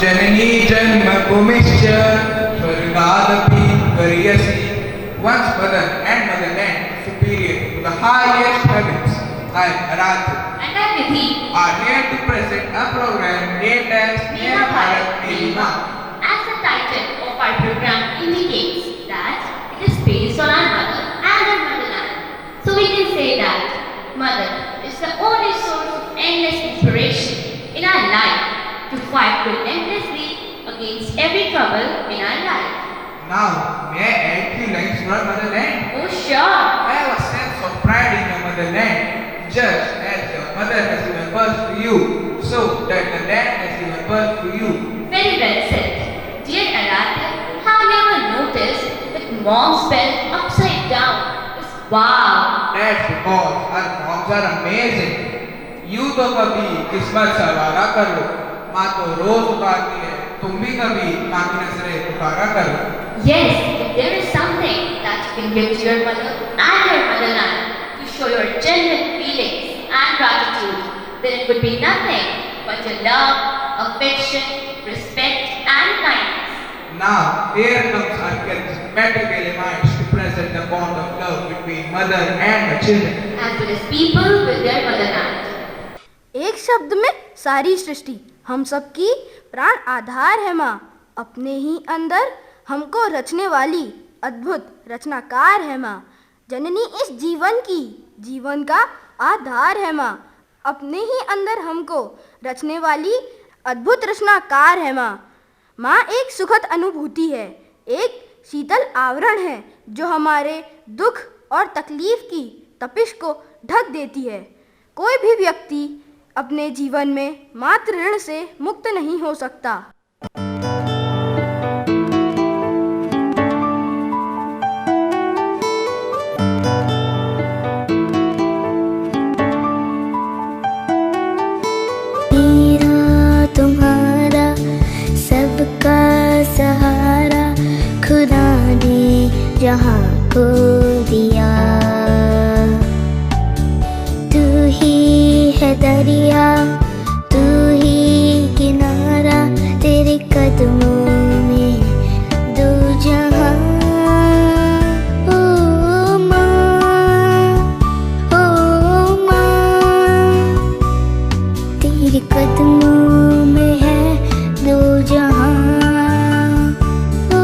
Janani जन्मभूमिश्च स्वर्गादपि गरीयसी. Once mother and motherland superior to the highest heavens, I, Aradhu, And I, Nidhi, are here to present a program named as Mera Bharat Meri Maa. as the title of our program indicates that it is based on our mother and our motherland. So we can say that mother is the only source of endless inspiration in our life to fight relentlessly against every trouble in our life. Now, may I add few lines for our motherland? Oh sure! I have a sense of pride in your motherland, just as your mother has given birth to you, so that the land has given birth to you. Very well said. Dear Aradhya, have you ever noticed that mom's belt upside down is wow? That's because our moms are amazing. You तो कभी किस्मत सवारा कर लो, माँ तो रोज उतारती है, तुम भी कभी माँ की नजरें उतारा करो. Yes, if there is something that you can give to your mother and your motherland to show your genuine feelings and gratitude, then it would be nothing but your love, affection, respect and kindness. Now, here comes our charismatic minds to present the bond of love between mother and her children. As well as people with their motherland. एक शब्द में सारी सृष्टि, हम सबकी प्राण आधार है माँ. अपने ही अंदर हमको रचने वाली अद्भुत रचनाकार है माँ. जननी इस जीवन की, जीवन का आधार है माँ. अपने ही अंदर हमको रचने वाली अद्भुत रचनाकार है माँ. माँ एक सुखद अनुभूति है, एक शीतल आवरण है जो हमारे दुख और तकलीफ की तपिश को ढक देती है. कोई भी व्यक्ति अपने जीवन में मातृ ऋण से मुक्त नहीं हो सकता. तुम्हारा सबका सहारा, खुदा ने जहाँ को दिया. तू ही है दरिया, तू ही किनारा, तेरे कदमों में दो जहाँ. ओ माँ, तेरे कदमों में है दो जहाँ. ओ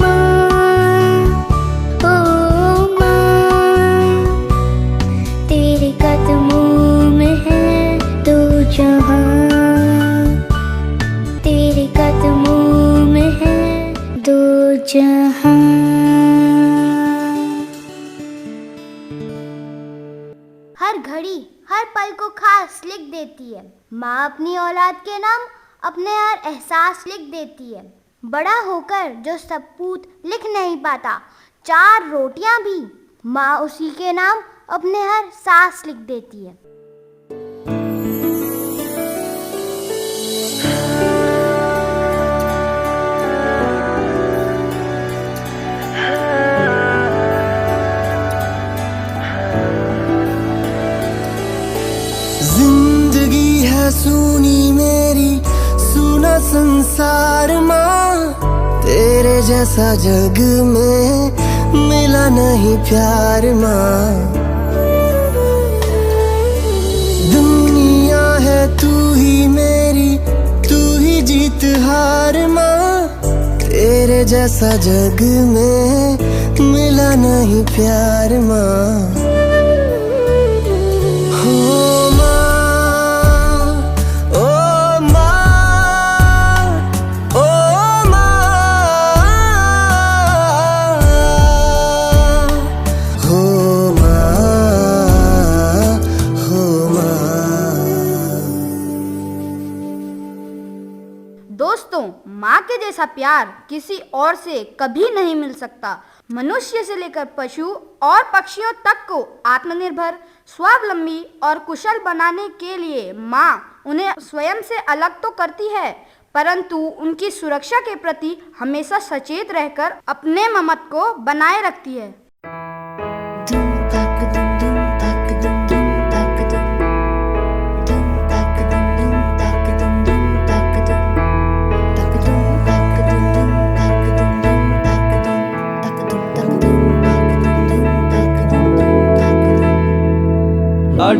माँ, तेरे कदमों में है दो जहाँ. तेरे कदमों में है दो जहाँ. हर घड़ी हर पल को खास लिख देती है. माँ अपनी औलाद के नाम अपने हर एहसास लिख देती है. बड़ा होकर जो सपूत लिख नहीं पाता, 4 रोटियां भी माँ उसी के नाम अपने हर सांस लिख देती है. सुनी मेरी सुना संसार माँ, तेरे जैसा जग में मिला नहीं प्यार माँ. दुनिया है तू ही मेरी, तू ही जीत हार माँ, तेरे जैसा जग में मिला नहीं प्यार माँ. दोस्तों, माँ के जैसा प्यार किसी और से कभी नहीं मिल सकता. मनुष्य से लेकर पशु और पक्षियों तक को आत्मनिर्भर, स्वावलंबी और कुशल बनाने के लिए माँ उन्हें स्वयं से अलग तो करती है, परंतु उनकी सुरक्षा के प्रति हमेशा सचेत रहकर अपने ममत्व को बनाए रखती है.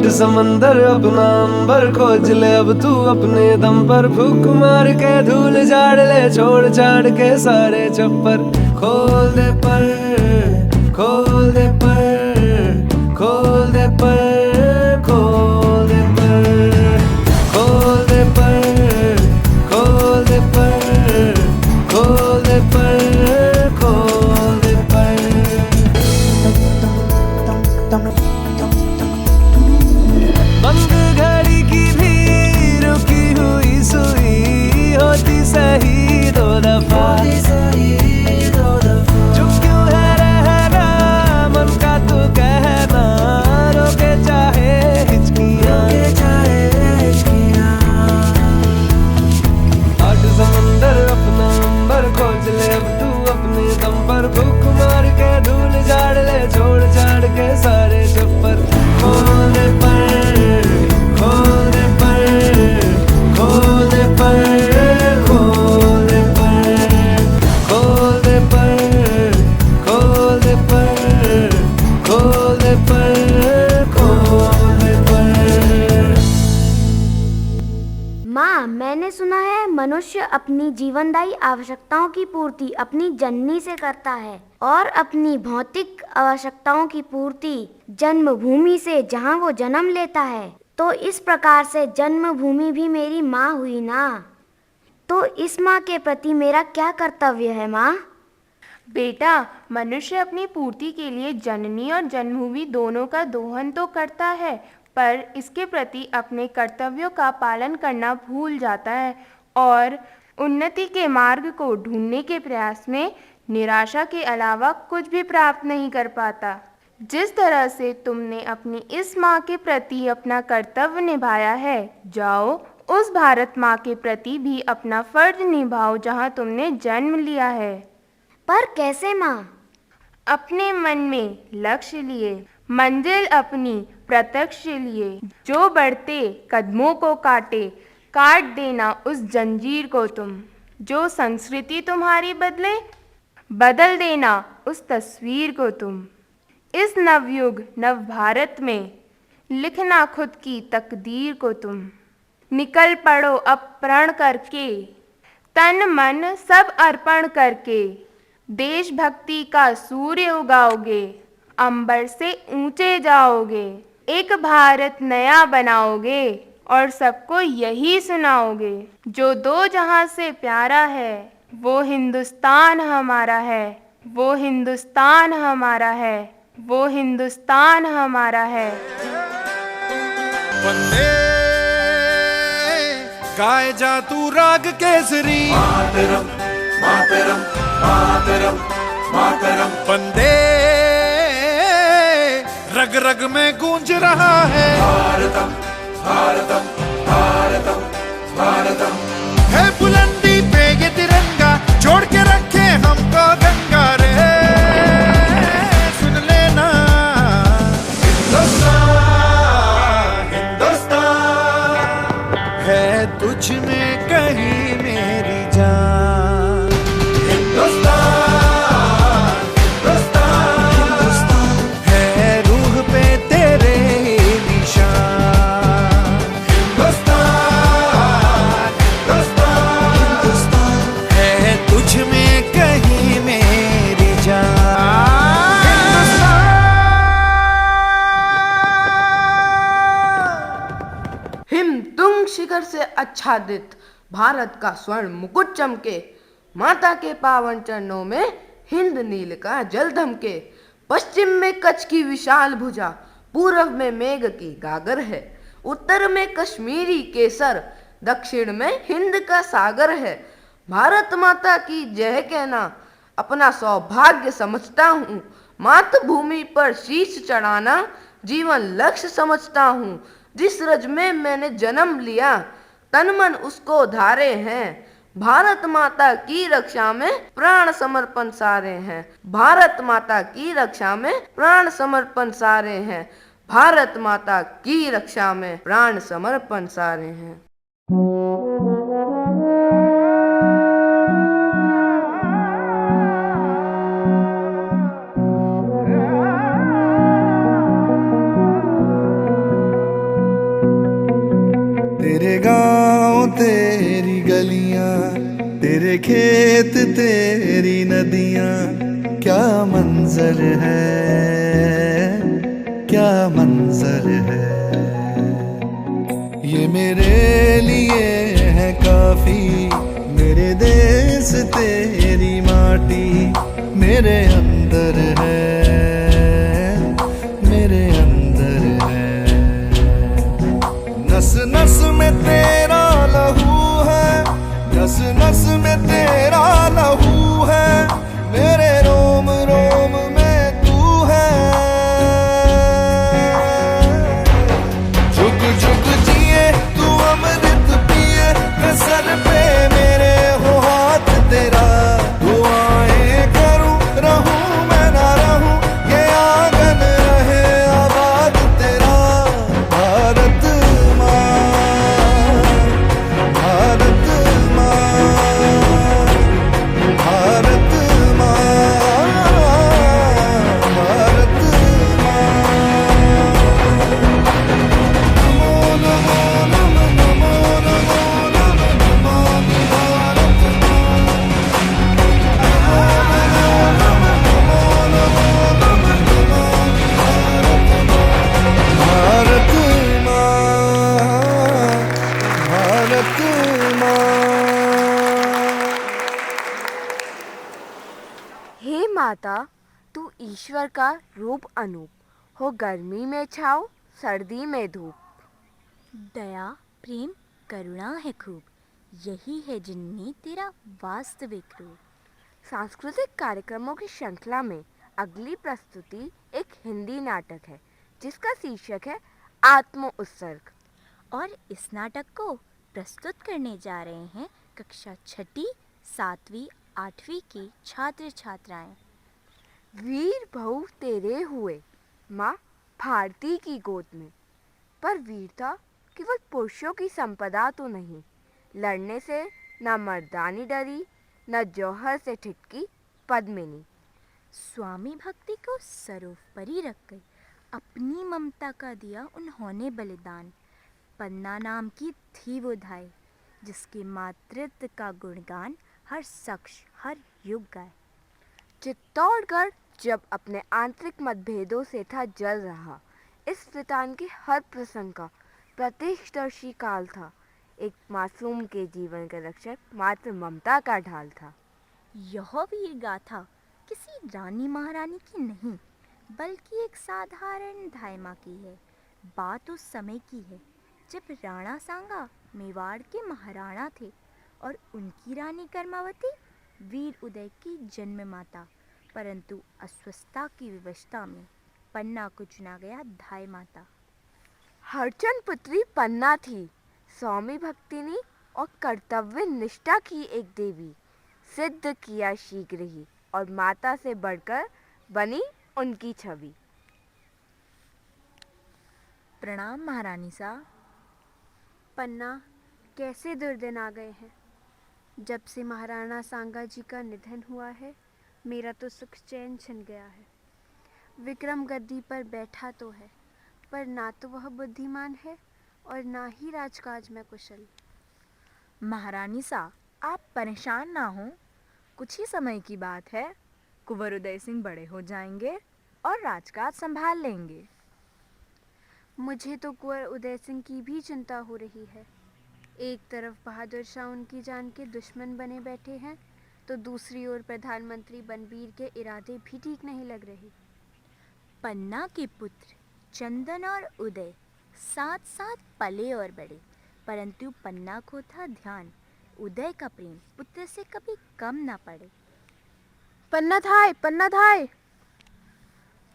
आठ समंदर अपना अंबर खोज ले अब तू अपने दम पर, फूक मार के धूल झाड़ ले, छोड़ छाड़ के सारे छप्पर, खोल दे पर, खोल दे पर, खोल दे पर, खोल दे पर, खोल दे पर, खोल दे पर, खोल दे पर, खोल दे पर। बंद घड़ी की भी रुकी हुई सुई होती सही दो दफा, चुप क्यों है रहना मन का तू कहना, रोके चाहे हिचकियां, आठ समंदर अपना अंबर खोज ले अब तू अपने दम पर, फूक मार के धूल झाड़ ले, छोड़ छाड़ के सारे छप्पर, खोल दे पर, खोल दे पर, खोल दे पर, खोल दे पर, खोल दे पर, खोल दे पर, खोल दे पर, खोल दे पर। माँ, मैंने सुना है मनुष्य अपनी जीवनदायी आवश्यकताओं की पूर्ति अपनी जननी से करता है और अपनी भौतिक आवश्यकताओं की पूर्ति जन्मभूमि से, जहाँ वो जन्म लेता है। तो इस प्रकार से जन्मभूमि भी मेरी माँ हुई ना। तो इस माँ के प्रति मेरा क्या कर्तव्य है माँ? बेटा, मनुष्य अपनी पूर्ति के लिए जननी और जन्मभूमि दोनों का दोहन तो करता है, पर इसके प्रति अपने कर्तव्यों का पालन करना भूल जाता है और उन्नति के मार्ग को ढूंढने के प्रयास में निराशा के अलावा कुछ भी प्राप्त नहीं कर पाता। जिस तरह से तुमने अपनी इस माँ के प्रति अपना कर्तव्य निभाया है, जाओ उस भारत माँ के प्रति भी अपना फर्ज निभाओ जहाँ तुमने जन्म लिया है। पर कैसे माँ? अपने मन में लक्ष्य लिए, मंजिल अपनी प्रत्यक्ष लिए, जो बढ़ते कदमों को काटे, काट देना उस जंजीर को तुम, जो संस्कृति तुम्हारी बदले, बदल देना उस तस्वीर को तुम। इस नवयुग नव भारत में लिखना खुद की तकदीर को तुम। निकल पड़ो अब प्रण करके, तन मन सब अर्पण करके, देशभक्ति का सूर्य उगाओगे, अंबर से ऊंचे जाओगे, एक भारत नया बनाओगे और सबको यही सुनाओगे, जो दो जहां से प्यारा है, वो हिंदुस्तान हमारा है, वो हिंदुस्तान हमारा है, वो हिंदुस्तान हमारा है। वंदे गाए जा तू राग केसरी, मातरम मातरम मातरम मातरम। वंदे रग रग में गूंज रहा है, भारतम भारतम भारतम भारतम। है बुलंदी पे ये तिरंगा, जोड़ के रखे हमको गंगा रे, सुन लेना हिंदुस्तान हिंदुस्तान, है तुझ में कहीं मेरी जान, हिंदुस्तान हिंदुस्तान हिंदुस्तान, है रूह पे तेरे निशान, हिंदुस्तान हिंदुस्तान, है तुझ में कहीं मेरी जान, हिमतुंग शिखर से आच्छादित भारत का स्वर्ण मुकुट चमके, माता के पावन चरणों में हिंद नील का जल धमके। पश्चिम में कच्छ की विशाल भुजा, पूर्व में मेघ की गागर है, उत्तर में कश्मीरी केसर, दक्षिण में हिंद का सागर है। भारत माता की जय कहना अपना सौभाग्य समझता हूँ, मातृभूमि पर शीश चढ़ाना जीवन लक्ष्य समझता हूँ। जिस रज में मैंने जन्म लिया, तन मन उसको धारे हैं, भारत माता की रक्षा में प्राण समर्पण सारे हैं, भारत माता की रक्षा में प्राण समर्पण सारे हैं, भारत माता की रक्षा में प्राण समर्पण सारे हैं। गलियां, तेरे खेत तेरी नदियां, क्या मंजर है, क्या मंजर है। ये मेरे लिए है काफी, मेरे देश तेरी माटी मेरे अंदर है, मेरे अंदर है। नस नस में तेरा लहू है, नस नस में तेरा लहू है, मेरे रोम रोम में तू है। जुग जुग जिए तू अमृत पिए, सर पे मेरे हो हाथ तेरा, दुआएं करूं रहूं मैं ना रहूं, ये आंगन रहे आबाद तेरा। भारत माँ, भारत माँ, भारत माँ, भारत माँ। नमो नमो नमो नमो नमो नमो नमो भारत माँ। भारत माँ, भारत माँ। हे माता, तू ईश्वर का रूप अनूप, हो गर्मी में छाँव, सर्दी में धूप। दया प्रेम करुणा है खूब, यही है जिनमें तेरा वास्तविक रूप। सांस्कृतिक कार्यक्रमों की श्रृंखला में अगली प्रस्तुति एक हिंदी नाटक है जिसका शीर्षक है आत्म उत्सर्ग। और इस नाटक को प्रस्तुत करने जा रहे हैं कक्षा 6ठी, 7वीं, 8वीं के छात्र छात्राएं। वीर बहु तेरे हुए माँ भारती की गोद में, पर वीरता केवल पुरुषों की संपदा तो नहीं। लड़ने से न मर्दानी डरी, न जौहर से ठिठकी पद्मिनी। स्वामी भक्ति को सर्वोपरि रखकर अपनी ममता का दिया उन्होंने बलिदान। पन्ना नाम की थी वो धाय, जिसके मातृत्व का गुणगान हर शख्स हर युग गाए। चित्तौड़गढ़ जब अपने आंतरिक मतभेदों से था जल रहा, इस प्रतान के हर प्रसंग का प्रत्यक्षदर्शी काल था। एक मासूम के जीवन का रक्षक मात्र ममता का ढाल था। यह वीर गाथा किसी रानी महारानी की नहीं, बल्कि एक साधारण धाय माँ की है। बात उस समय की है जब राणा सांगा मेवाड़ के महाराणा थे और उनकी रानी कर्मावती वीर उदय की जन्म माता। परंतु अस्वस्थता की विवशता में पन्ना को चुना गया धाय माता। हरचंद पुत्री पन्ना थी, स्वामी भक्तिनी और कर्तव्य निष्ठा की एक देवी। सिद्ध किया शीघ्र ही और माता से बढ़कर बनी उनकी छवि। प्रणाम महारानी सा। पन्ना, कैसे दुर्दिन आ गए हैं। जब से महाराणा सांगा जी का निधन हुआ है, मेरा तो सुख चैन छिन गया है। विक्रम गद्दी पर बैठा तो है, पर ना तो वह बुद्धिमान है और ना ही राजकाज में कुशल। महारानी सा, आप परेशान ना हो, कुछ ही समय की बात है। कुंवर उदय सिंह बड़े हो जाएंगे और राजकाज संभाल लेंगे। मुझे तो कुंवर उदय सिंह की भी चिंता हो रही है। एक तरफ बहादुर शाह उनकी जान के दुश्मन बने बैठे हैं, तो दूसरी ओर प्रधानमंत्री बनबीर के इरादे भी ठीक नहीं लग रहे। पन्ना के पुत्र चंदन और उदय साथ साथ पले और बड़े, परंतु पन्ना को था ध्यान उदय का प्रेम पुत्र से कभी कम ना पड़े। पन्ना थाय, पन्ना थाय।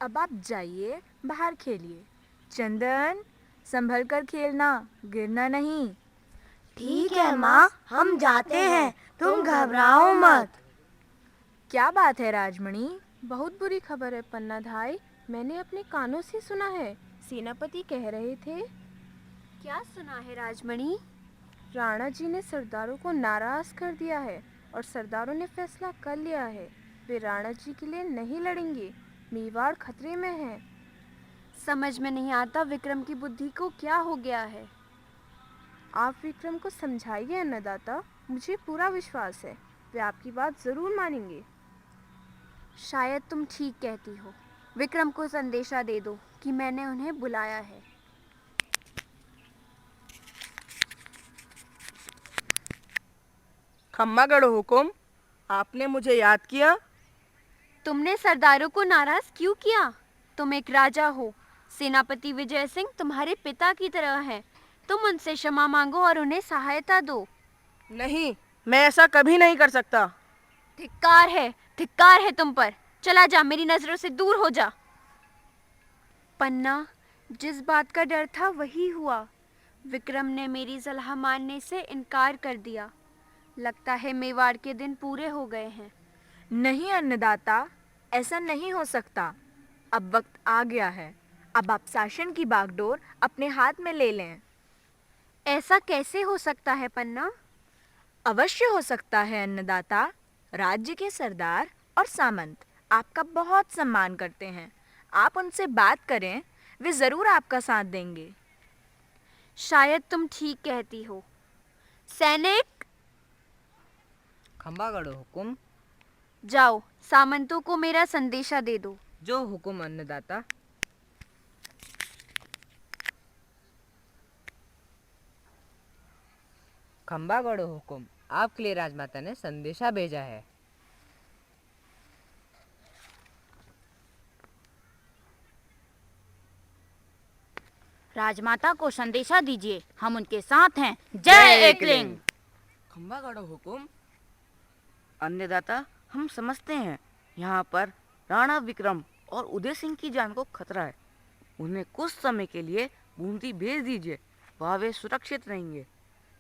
अब आप जाइए, बाहर खेलिए। चंदन, संभल कर खेलना, गिरना नहीं। ठीक है माँ, हम जाते हैं, तुम घबराओ मत। क्या बात है राजमणि? बहुत बुरी खबर है पन्ना धाय, मैंने अपने कानों से सुना है। सेनापति कह रहे थे। क्या सुना है राजमणि? राणा जी ने सरदारों को नाराज कर दिया है और सरदारों ने फैसला कर लिया है, वे राणा जी के लिए नहीं लड़ेंगे। मेवाड़ खतरे में है। समझ में नहीं आता विक्रम की बुद्धि को क्या हो गया है। आप विक्रम को समझाइए अन्नदाता। मुझे पूरा विश्वास है वे आपकी बात ज़रूर मानेंगे। शायद तुम ठीक कहती हो। विक्रम को संदेशा दे दो कि मैंने उन्हें बुलाया है। खम्मा गढ़ो हुकुम, आपने मुझे याद किया? तुमने सरदारों को नाराज क्यों किया? तुम एक राजा हो। सेनापति विजय सिंह तुम्हारे पिता की तरह हैं। तुम उनसे क्षमा मांगो और उन्हें सहायता दो। नहीं, मैं ऐसा कभी नहीं कर सकता। धिक्कार है तुम पर। चला जा, मेरी नजरों से दूर हो जा। पन्ना, जिस बात का डर था वही हुआ। विक्रम ने मेरी सलाह मानने से इनकार कर दिया। लगता है मेवाड़ के दिन पूरे हो गए हैं। नहीं अन्नदाता, ऐसा नहीं हो सकता। अब वक्त आ गया है। अब आप शासन की बागडोर अपने हाथ में ले लें। ऐसा कैसे हो सकता है पन्ना? अवश्य हो सकता है अन्नदाता। राज्य के सरदार और सामंत आपका बहुत सम्मान करते हैं। आप उनसे बात करें, वे जरूर आपका साथ देंगे। शायद तुम ठीक कहती हो। सैनिक, खंबा गढ़ो हुकुम। जाओ, सामंतों को मेरा संदेशा दे दो। जो हुकुम अन्नदाता। खंबा गढ़ो हुकुम, आपके लिए राजमाता ने संदेशा भेजा है। राजमाता को संदेशा दीजिए, हम उनके साथ हैं। जय एकलिंग। खंबा गढ़ो हुकुम। अन्नदाता, हम समझते हैं यहाँ पर राणा विक्रम और उदय सिंह की जान को खतरा है। उन्हें कुछ समय के लिए बूंदी भेज दीजिए, वहाँ वे सुरक्षित रहेंगे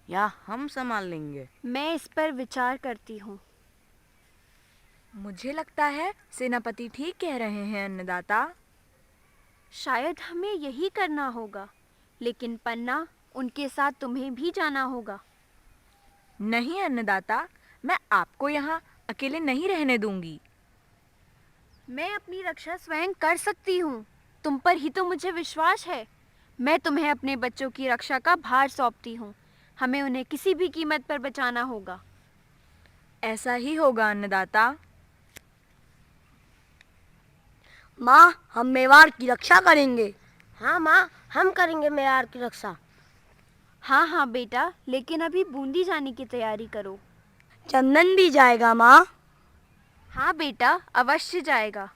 या हम संभाल लेंगे। मैं इस पर विचार करती हूँ। मुझे लगता है सेनापति ठीक कह रहे हैं अन्नदाता। शायद हमें यही करना होगा, लेकिन पन्ना, उनके साथ तुम्हें भी जाना होगा। नहीं अन्नदाता, मैं आपको यहाँ अकेले नहीं रहने दूंगी। मैं अपनी रक्षा स्वयं कर सकती हूँ। तुम पर ही तो मुझे विश्वास है। मैं तुम्हें अपने बच्चों की रक्षा का भार सौंपती हूँ। हमें उन्हें किसी भी कीमत पर बचाना होगा। ऐसा ही होगा अन्नदाता। माँ, हम मेवाड़ की रक्षा करेंगे। हाँ माँ, हम करेंगे मेवाड़ की रक्षा। हाँ बेटा, लेकिन अभी बूंदी जाने की तैयारी करो। चंदन भी जाएगा माँ? हाँ बेटा, अवश्य जाएगा।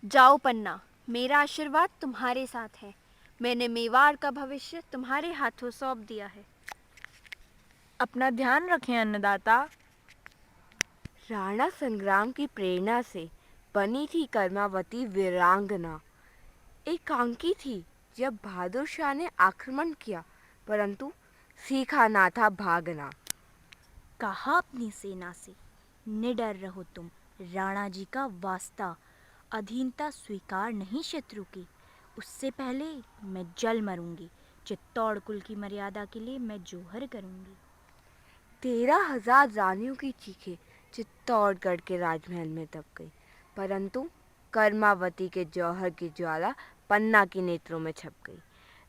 जाओ पन्ना, मेरा आशीर्वाद तुम्हारे साथ है। मैंने मेवाड़ का भविष्य तुम्हारे हाथों सौंप दिया है। अपना ध्यान रखें अन्नदाता। राणा संग्राम की प्रेरणा से बनी थी कर्मावती वीरांगना। एकांकी थी जब बहादुर शाह ने आक्रमण किया, परंतु सीखा ना था भागना। कहा अपनी सेना से, निडर रहो तुम। राणा जी का वास्ता, अधीनता स्वीकार नहीं शत्रु की। उससे पहले मैं जल मरूंगी। चित्तौड़ कुल की मर्यादा के लिए मैं जोहर करूंगी। 13,000 रानियों की चीखें चित्तौड़गढ़ के राजमहल में दब गई, परंतु कर्मावती के जौहर की ज्वाला पन्ना के नेत्रों में छप गई।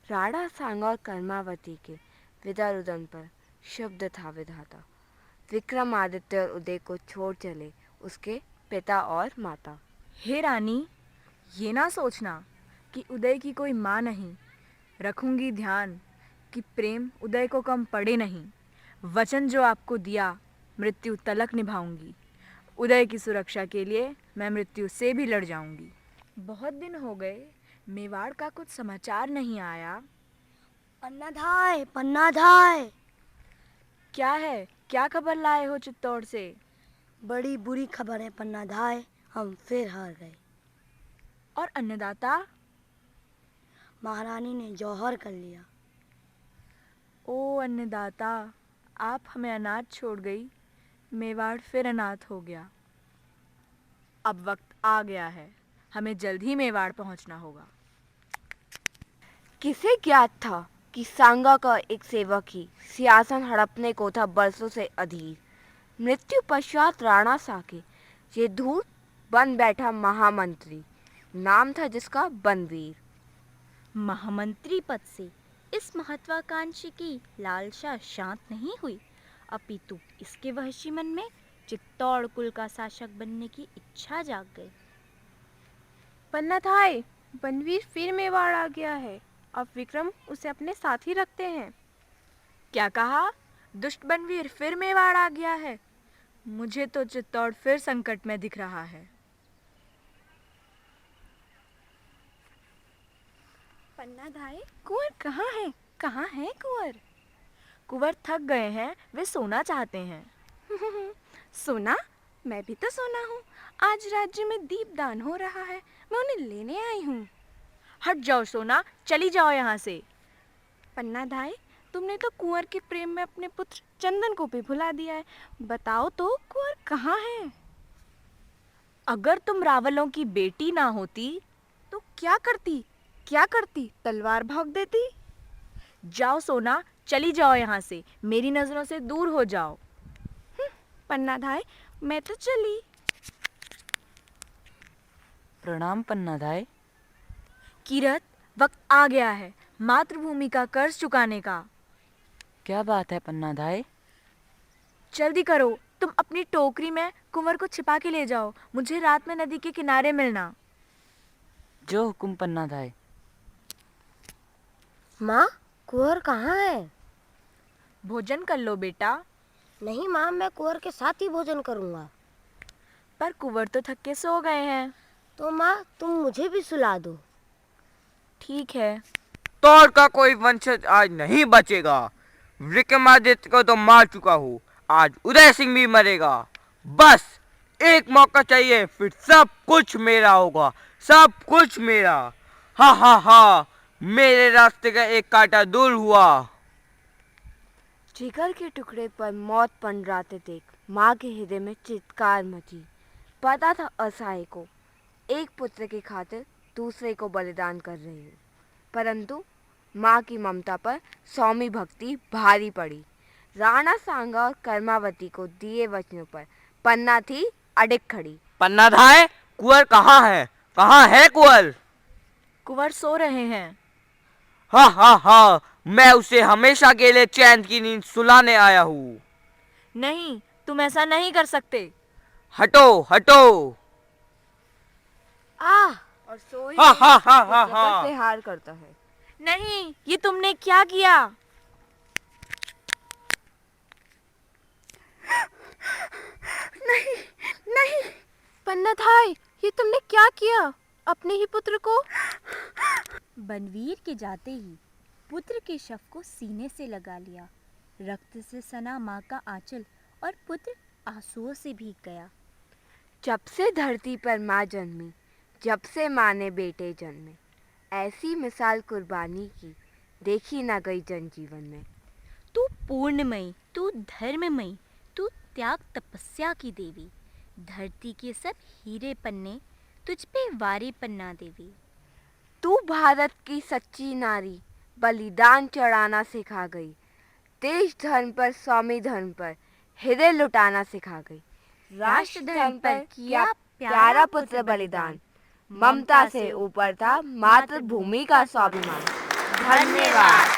राणा सांगा और कर्मावती के विदा रुदन पर शब्द था विधाता। विक्रमादित्य और उदय को छोड़ चले उसके पिता और माता। हे रानी, ये ना सोचना कि उदय की कोई माँ नहीं। रखूंगी ध्यान कि प्रेम उदय को कम पड़े नहीं। वचन जो आपको दिया, मृत्यु तलक निभाऊंगी। उदय की सुरक्षा के लिए मैं मृत्यु से भी लड़ जाऊंगी। बहुत दिन हो गए, मेवाड़ का कुछ समाचार नहीं आया। पन्नाधाय, पन्नाधाय। क्या है? क्या खबर लाए हो चित्तौड़ से? बड़ी बुरी खबर है पन्नाधाय, हम फिर हार गए। और अन्नदाता? महारानी ने जौहर कर लिया। ओ अन्नदाता, आप हमें अनाथ छोड़ गई। मेवाड़ फिर अनाथ हो गया। अब वक्त आ गया है, हमें जल्द ही मेवाड़ पहुंचना होगा। किसे ज्ञात था कि सांगा का एक सेवक ही सिंहासन हड़पने को था बरसों से अधीर। मृत्यु पश्चात राणा साके ये धूर्त बन बैठा महामंत्री। नाम था जिसका बनवीर। महामंत्री पद से इस महत्वाकांक्षी की लालसा शांत नहीं हुई, अपितु इसके वहशी मन में चित्तौड़ कुल का शासक बनने की इच्छा जाग गई। पन्ना थाई, बनवीर फिर मेवाड़ आ गया है। अब विक्रम उसे अपने साथ ही रखते हैं। क्या कहा? दुष्ट बनवीर फिर मेवाड़ आ गया है? मुझे तो चित्तौड़ फिर संकट में दिख रहा है। पन्ना धाई, कुंवर कहाँ है? कहाँ है कुंवर? कुंवर थक गए हैं, वे सोना चाहते हैं। सोना? मैं भी तो सोना हूँ। आज राज्य में दीपदान हो रहा है, मैं उन्हें लेने आई हूँ। हट जाओ सोना, चली जाओ यहाँ से। पन्ना धाई, तुमने तो कुंवर के प्रेम में अपने पुत्र चंदन को भी भुला दिया है। बताओ तो कुंवर कहाँ है? अगर तुम रावलों की बेटी ना होती तो क्या करती? तलवार भोंक देती। जाओ सोना, चली जाओ यहाँ से, मेरी नजरों से दूर हो जाओ। पन्ना धाई, मैं तो चली। प्रणाम पन्ना धाई। कीरत, वक्त आ गया है मातृभूमि का कर्ज चुकाने का। क्या बात है पन्ना धाई? जल्दी करो, तुम अपनी टोकरी में कुंवर को छिपा के ले जाओ। मुझे रात में नदी के किनारे मिलना। जो हुकुम पन्ना धाई। माँ, कुंवर कहाँ है? भोजन कर लो बेटा। नहीं माँ, मैं कुंवर के साथ ही भोजन करूँगा। पर कुंवर तो थक के सो गए हैं। तो माँ, तुम मुझे भी सुला दो। ठीक है। तौर का कोई वंशज आज नहीं बचेगा। विक्रमादित्य को तो मार चुका हूँ, आज उदय सिंह भी मरेगा। बस एक मौका चाहिए, फिर सब कुछ मेरा होगा, सब कुछ मेरा। हा हा हा, मेरे रास्ते का एक कांटा दूर हुआ। जिगर के टुकड़े पर मौत पंडराते देख माँ के हृदय में चित्कार मची। पता था असहाय को एक पुत्र की खातिर दूसरे को बलिदान कर रही हूँ, परंतु माँ की ममता पर सौम्य भक्ति भारी पड़ी। राणा सांगा और कर्मावती को दिए वचनों पर पन्ना थी अडिग खड़ी। पन्ना धाय, कुंवर कहाँ है? कहाँ है कुंवर? कुंवर सो रहे हैं। हा हा हा, मैं उसे हमेशा के लिए चैन की नींद सुलाने आया हूँ। नहीं, तुम ऐसा नहीं कर सकते। हटो हटो। और सोई हा हा हा हा हा। से हार करता है। नहीं, ये तुमने क्या किया? नहीं नहीं, पन्ना धाई, ये तुमने क्या किया? अपने ही पुत्र को? बनवीर के जाते ही पुत्र के शव को सीने से लगा लिया। रक्त से सना माँ का आंचल और पुत्र आंसुओं से भीग गया। जब से धरती पर माँ जन्मी, जब से माँ ने बेटे जन्मे, ऐसी मिसाल कुर्बानी की देखी ना गई जनजीवन में। तू पूर्णमयी, तू धर्ममयी, तू त्याग तपस्या की देवी। धरती के सब हीरे पन्ने तुझ पे वारे पन्ना देवी। तू भारत की सच्ची नारी, बलिदान चढ़ाना सिखा गई। देश धर्म पर, स्वामी धर्म पर हृदय लुटाना सिखा गई। राष्ट्र धर्म पर किया प्यारा पुत्र बलिदान। ममता से ऊपर था मातृभूमि का स्वाभिमान। धन्यवाद।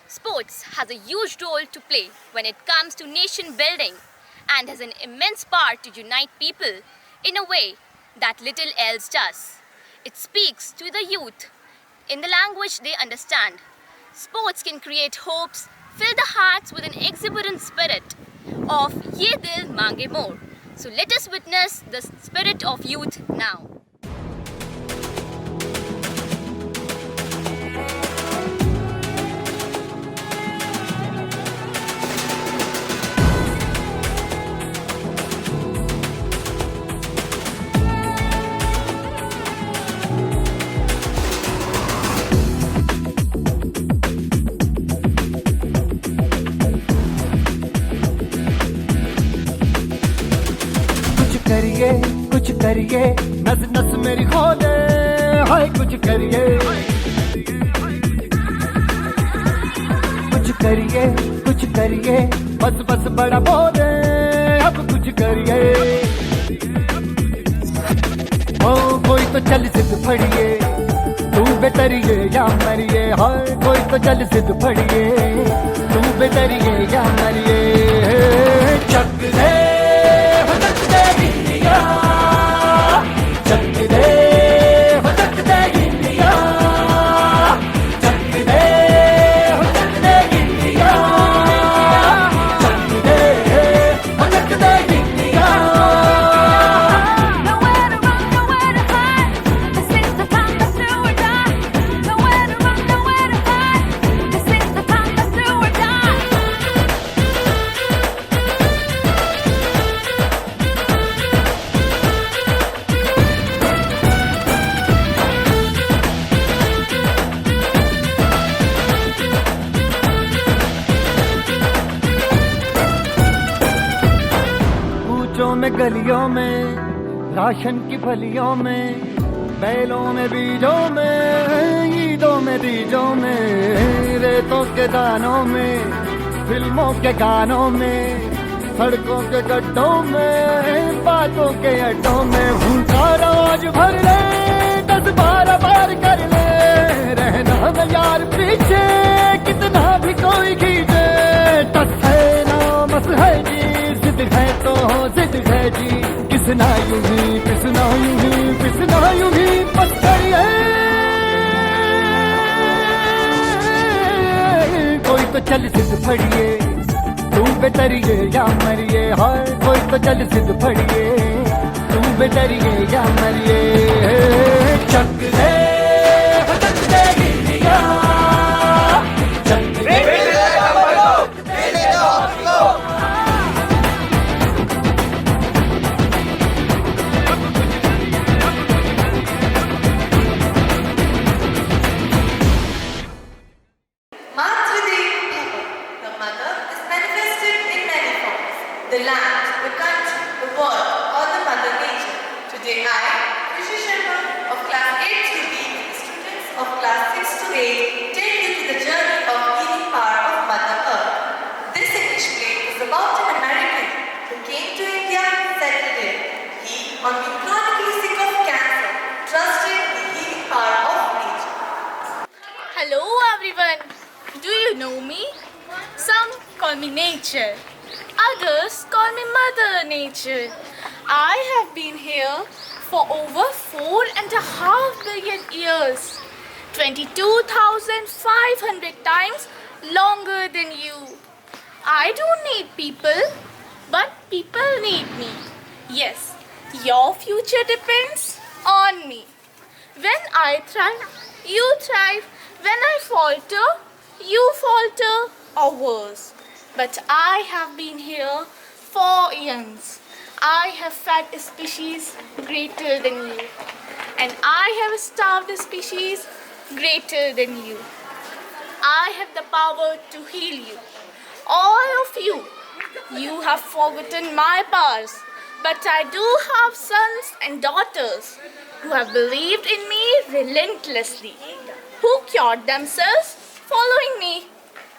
Sports has a huge role to play when it comes to nation building and has an immense part to unite people in a way that little else does. It speaks to the youth in the language they understand. Sports can create hopes, fill the hearts with an exuberant spirit of Ye Dil Mange More. So let us witness the spirit of youth now. कुछ करिए, नस नस मेरी खोले, हाय कुछ करिए, कुछ करिए, बस बस बड़ा बोले, अब कुछ करिए। ओ कोई तो चल सिद्ध फड़िए, तू बेतरिए या मरिए, हाय कोई तो चल सिद्ध फड़िए, तू बेतरिए या मरिए। चक दे हो चक दे इंडिया, चक दे हो चक दे इंडिया, चक दे हो चक दे इंडिया, चक दे हो चक दे इंडिया। कूचों में गलियों में, राशन की फलियों में, बैलों में बीजों में, ईदों में बीजों में, रेतों के दानों में, फिल्मों के गानों में, सड़कों के गड्ढों में, बातों के अड्डों में, भूखा रोज भर ले 10-12 बार कर ले, रहना न यार पीछे कितना भी कोई खींचे। टस है ना मस है जी, जिद है तो जिद है जी, किसना यूं ही पिसना यूं ही पिसना यूं ही बस करिए। कोई तो चल सिद्ध फड़िए, तू बेतरिए या मरिए, हाय कोई तो चल सिद्ध फड़िए, तू बेतरिए या मरिए। चक दे हो चक दे इंडिया, चक दे The mother is manifested in many forms. The land, the country, the world, or the mother nature. Today I, Rishi Sharma of class 8 to B and the students of class 6 to 8 take you to the journey of healing power of Mother Earth. This English play is about an American who came to India and settled here. He, on being chronically sick of cancer, trusted the healing power of nature. Hello everyone. Do you know me? Some call me nature, others call me Mother Nature. I have been here for over 4.5 billion years, 22,500 times longer than you. I don't need people, but people need me. Yes, your future depends on me. When I thrive, you thrive. When I falter, you falter, or worse. But I have been here for eons. I have fed a species greater than you, and I have starved a species greater than you. I have the power to heal you. All of you, you have forgotten my powers, but I do have sons and daughters who have believed in me relentlessly, who cured themselves following me.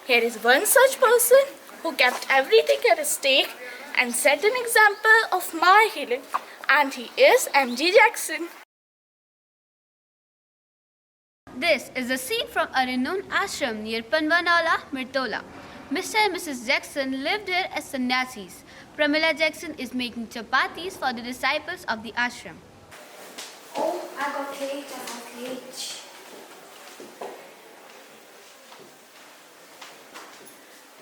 Here is one such person who kept everything at stake and set an example of my healing, and he is M.G. Jackson. This is a scene from a renowned ashram near Panvanala, Mirtola. Mr. and Mrs. Jackson lived here as sannyasis. Pramila Jackson is making chapatis for the disciples of the ashram. Oh, I got late.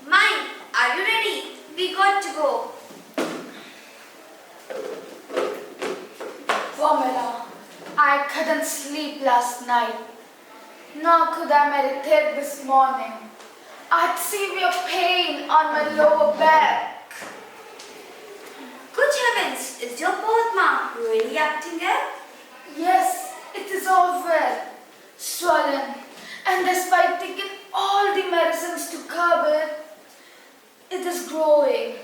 Mine, are you ready? We got to go. Pramila, I couldn't sleep last night. Nor could I meditate this morning. I had severe pain on my lower back. Good heavens, is your birthmark really acting up? Yes, it is all well, swollen, and despite taking all the medicines to curb it, it is growing.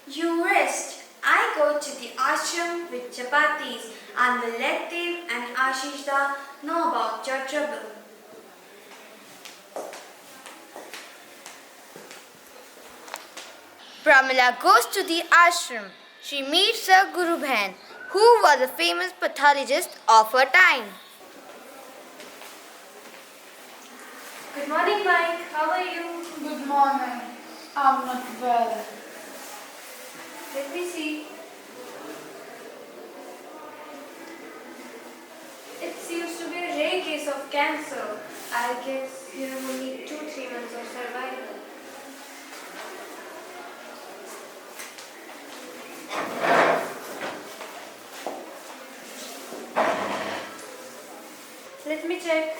You rest. I go to the ashram with chapatis and will let Dev and Ashishda know about your trouble. Pramila goes to the ashram. She meets her Guru Bhan, who was a famous pathologist of her time. Good morning, Mike. How are you? Good morning. I'm not well. Let me see. It seems to be a rare case of cancer. I guess you have only 2-3 months of survival. Let me check.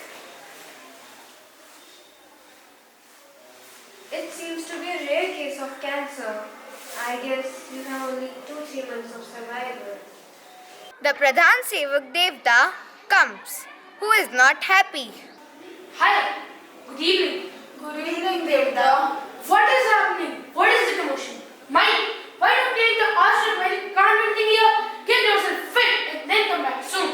It seems to be a rare case of cancer. I guess you have only 2-3 months of survival. The Pradhan Sevak Devta comes, who is not happy. Hi. Good evening. Good evening, Devda. What is happening? What is the commotion? Mike, why don't you take the ashram when you can't do anything here? Get yourself fit and then come back soon.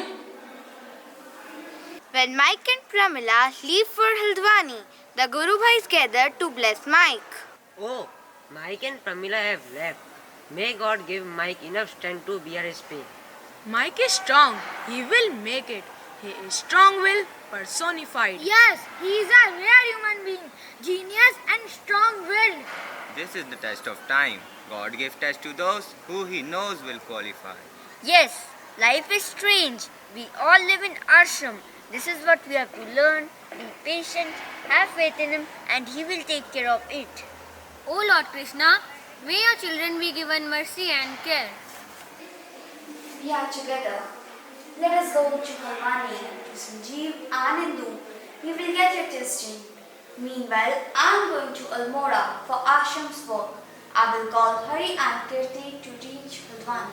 When Mike and Pramila leave for Haldwani, the Guru Bhais gather to bless Mike. Oh, Mike and Pramila have left. May God give Mike enough strength to bear his pain. Mike is strong. He will make it. He is strong will personified. Yes, he is a rare human being, genius and strong-willed. This is the test of time. God gives test to those who He knows will qualify. Yes, life is strange. We all live in ashram. This is what we have to learn. Be patient, have faith in Him, and He will take care of it. O Lord Krishna, may your children be given mercy and care. We are together. Let us go to Haldwani to Sanjeev and Indu. We will get your testing. Meanwhile, I am going to Almora for ashram's work. I will call Hari and Kirti to reach Haldwani.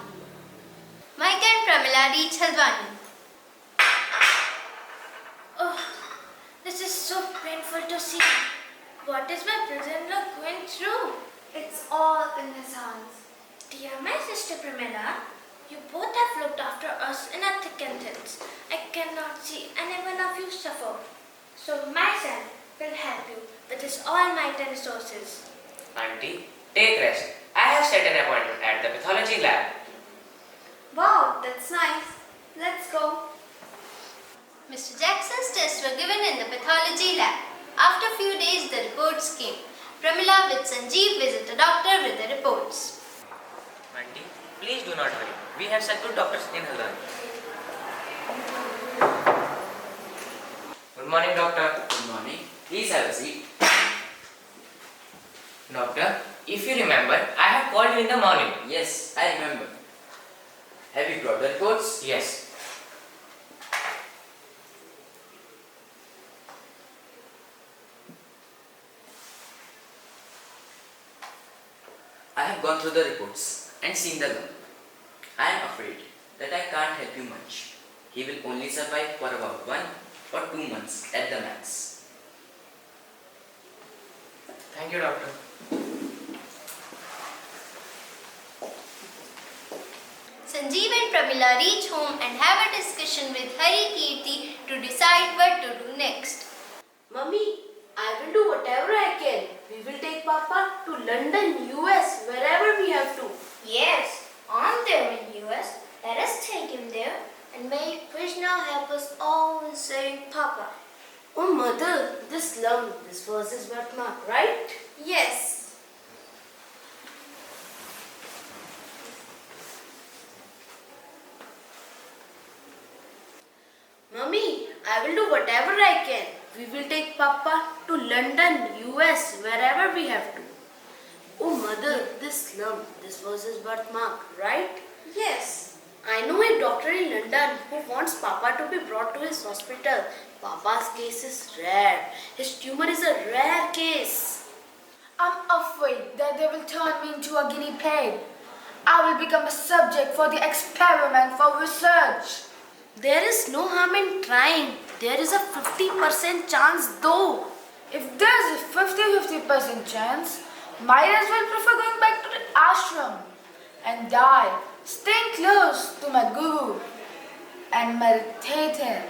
Mike and Pramila reach Haldwani. Oh, this is so painful to see. What is my brother-in-law going through? It's all in his hands. Dear my sister Pramila, you both have looked after us in a thick and thin. I cannot see any one of you suffer. So my son will help you with his all might and resources. Auntie, take rest. I have set an appointment at the pathology lab. Wow, that's nice. Let's go. Mr. Jackson's tests were given in the pathology lab. After a few days, the reports came. Pramila with Sanjeev visit the doctor with the reports. Auntie, please do not worry. We have such good doctors in Haldwani. Good morning, doctor. Good morning. Please have a seat. Doctor, if you remember, I have called you in the morning. Yes, I remember. Have you brought the reports? Yes. I have gone through the reports and seen the lung. I am afraid that I can't help you much. He will only survive for about 1 or 2 months at the max. Thank you, doctor. Sanjeev and Pramila reach home and have a discussion with Hari Kirti to decide what to do next. Mummy, I will do whatever I can. We will take Papa to London, US, wherever we have to. Yes, I'm there in US. Let us take him there and may Krishna help us all in saving Papa. Oh mother, this lung, this verse is birthmark, right? Yes. Mummy, I will do whatever I can. We will take Papa to London, US, wherever we have to. Oh mother, this lump, this was his birthmark, right? Yes. I know a doctor in London who wants Papa to be brought to his hospital. Papa's case is rare. His tumor is a rare case. I'm afraid that they will turn me into a guinea pig. I will become a subject for the experiment for research. There is no harm in trying. There is a 50% chance though. If there's a 50-50% chance, might as well prefer going back to the ashram and die, staying close to my guru and meditating.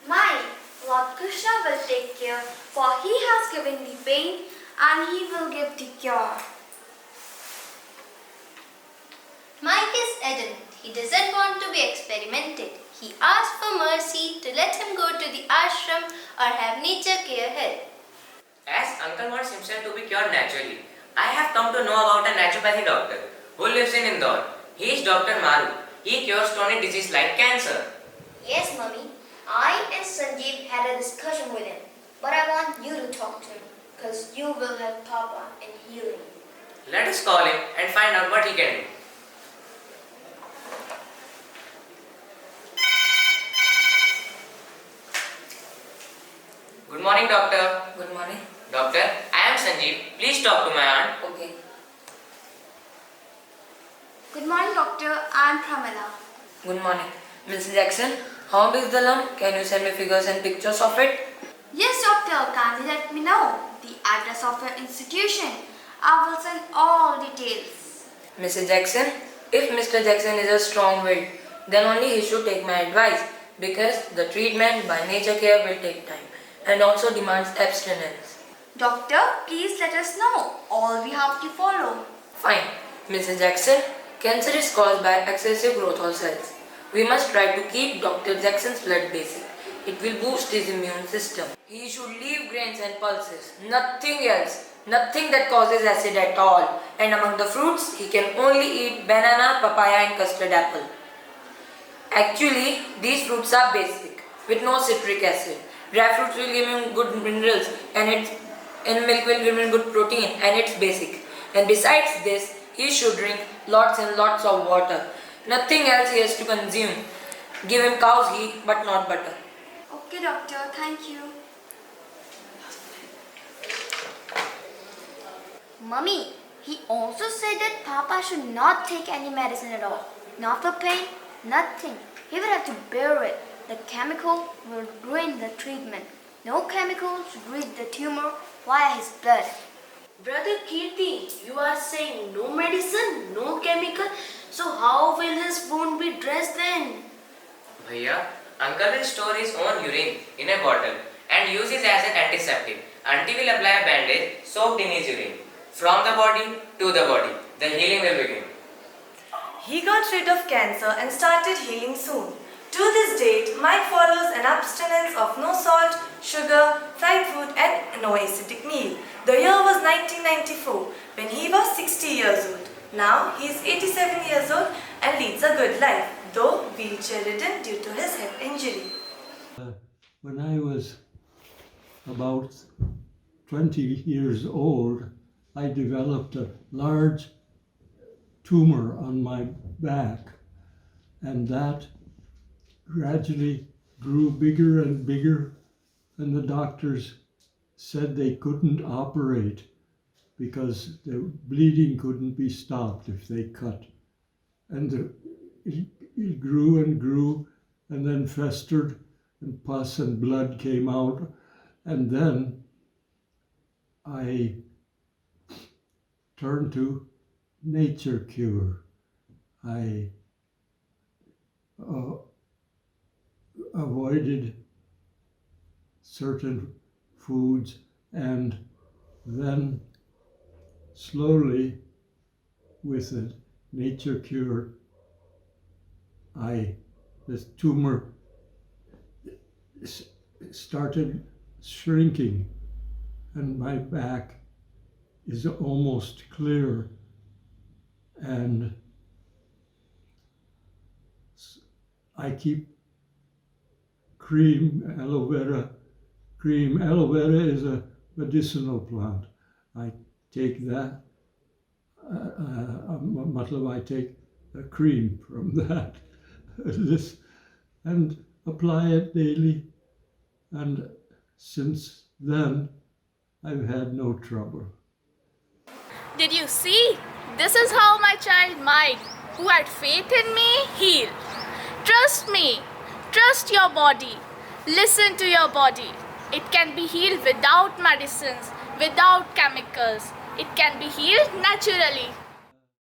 Mine, Lord Krishna will take care, for he has given the pain and he will give the cure. Mike is adamant. He doesn't want to be experimented. He asked for mercy to let him go to the ashram or have nature care help. As uncle wants himself to be cured naturally, I have come to know about a naturopathy doctor who lives in Indore. He is Dr. Maru. He cures chronic disease like cancer. Yes, Mummy. I and Sanjeev had a discussion with him. But I want you to talk to him, because you will help Papa in healing. Let us call him and find out what he can do. Good morning, doctor. Good morning. Doctor, I am Sanjeev. Please talk to my aunt. Okay. Good morning, doctor. I'm Pramila. Good morning. Mrs. Jackson, how big is the lump? Can you send me figures and pictures of it? Yes, doctor. Kindly let me know the address of your institution. I will send all details. Mrs. Jackson, if Mr. Jackson is a strong-willed, then only he should take my advice, because the treatment by nature care will take time and also demands abstinence. Doctor, please let us know all we have to follow. Fine. Mrs. Jackson, cancer is caused by excessive growth of cells. We must try to keep Dr. Jackson's blood basic. It will boost his immune system. He should leave grains and pulses. Nothing else. Nothing that causes acid at all. And among the fruits, he can only eat banana, papaya and custard apple. Actually, these fruits are basic, with no citric acid. Dry fruits will give him good minerals and milk will give him good protein, and it's basic. And besides this, he should drink lots and lots of water. Nothing else he has to consume. Give him cow's ghee but not butter. Okay, doctor. Thank you. Mummy, he also said that Papa should not take any medicine at all. Not for pain, nothing. He will have to bear it. The chemical will ruin the treatment. No chemical should reach the tumor via his blood. Brother Kirti, you are saying no medicine, no chemical. So how will his wound be dressed then? Bhaiya, uncle will store his own urine in a bottle and use it as an antiseptic. Auntie will apply a bandage soaked in his urine. From the body to the body, the healing will begin. He got rid of cancer and started healing soon. To this date, Mike follows an abstinence of no salt, sugar, fried food and no acidic meal. The year was 1994 when he was 60 years old. Now he is 87 years old and leads a good life, though wheelchair ridden due to his hip injury. When I was about 20 years old, I developed a large tumor on my back, and that gradually grew bigger and bigger, and the doctors said they couldn't operate because the bleeding couldn't be stopped if they cut. And it grew and grew and then festered, and pus and blood came out. And then I turned to nature cure. I avoided certain foods, and then slowly with the nature cure, this tumor started shrinking, and my back is almost clear, and I keep aloe vera cream. Aloe vera is a medicinal plant. I take that, I take a cream from that, and apply it daily. And since then, I've had no trouble. Did you see? This is how my child Mike, who had faith in me, healed. Trust me. Trust your body. Listen to your body. It can be healed without medicines, without chemicals. It can be healed naturally.